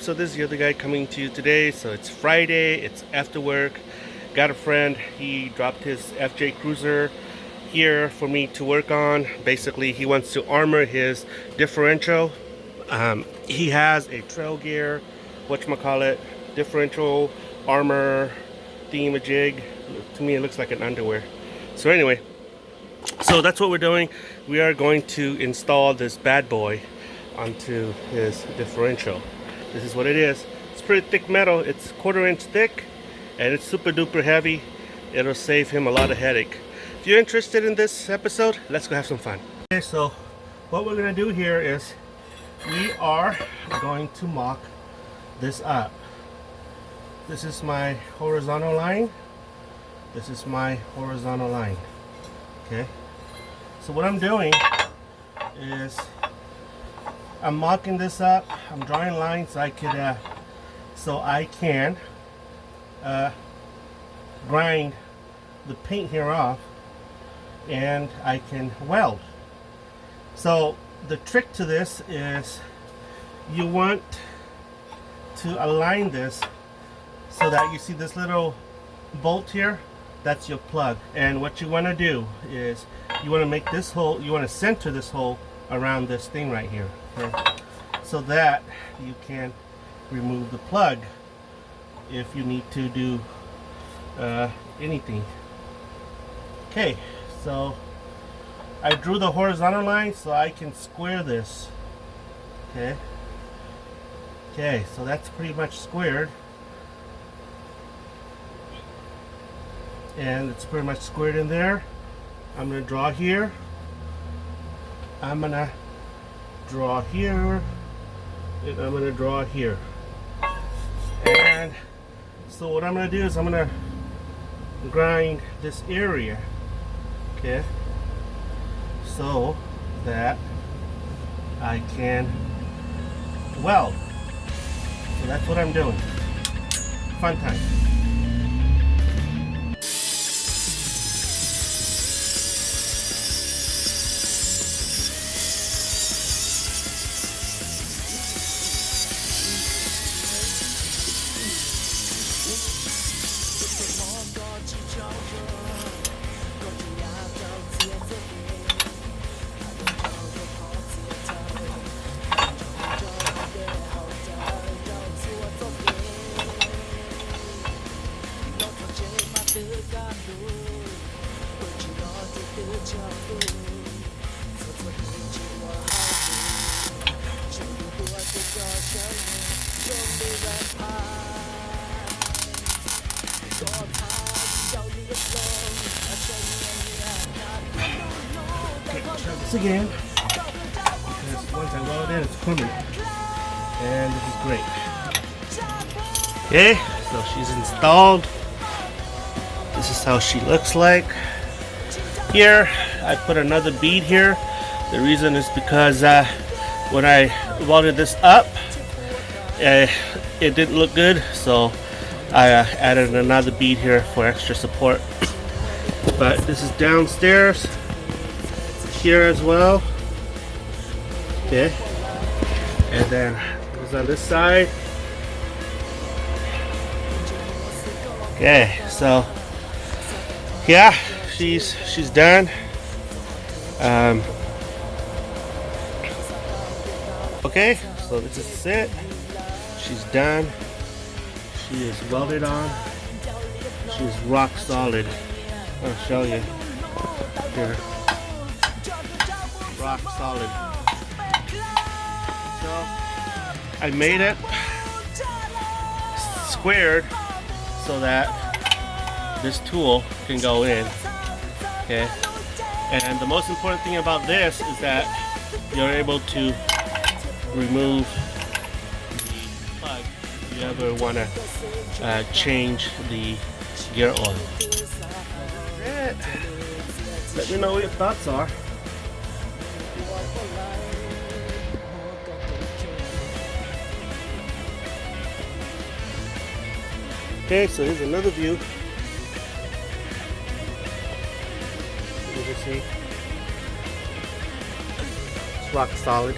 So this is the other guy coming to you today. So it's Friday, it's after work. Got a friend, he dropped his FJ Cruiser here for me to work on. Basically, he wants to armor his differential. He has a trail gear, whatchamacallit, differential armor thingamajig. To me, it looks like an underwear. So anyway, so that's what we're doing. We are going to install this bad boy onto his differential. This is what it is. It's pretty thick metal. It's 1/4 inch thick and it's super duper heavy. It'll save him a lot of headache. If you're interested in this episode, let's go have some fun. Okay, so what we're gonna do here is we are going to mock this up. This is my horizontal line. This is my horizontal line. Okay. So what I'm doing is I'm mocking this up. I'm drawing lines so I can grind the paint here off, and I can weld. So the trick to this is you want to align this so that you see this little bolt here. That's your plug, and what you want to do is you want to make this hole, you want to center this hole around this thing right here, okay? So that you can remove the plug if you need to do anything. Okay, so I drew the horizontal line so I can square this. Okay, so that's pretty much squared, and it's pretty much squared in there. I'm gonna draw here. I'm gonna draw here, and I'm gonna draw here. And so what I'm gonna do is I'm gonna grind this area, okay, so that I can weld. So that's what I'm doing. Fun time. This again, because once I weld it, it's permanent, and this is great. Okay, so she's installed. This is how she looks like. Here, I put another bead here. The reason is because when I welded this up, it didn't look good, so I added another bead here for extra support. But this is downstairs, here as well. Okay, and then this on this side. Okay, so yeah, she's done. Okay, so this is it. She's done. She is welded on. She's rock solid. I'll show you here. Rock solid. So I made it squared so that this tool can go in. Okay, and the most important thing about this is that you're able to remove the plug if you ever want to change the gear oil. That's it. Let me know what your thoughts are. Okay, so here's another view. You can see it's rock solid.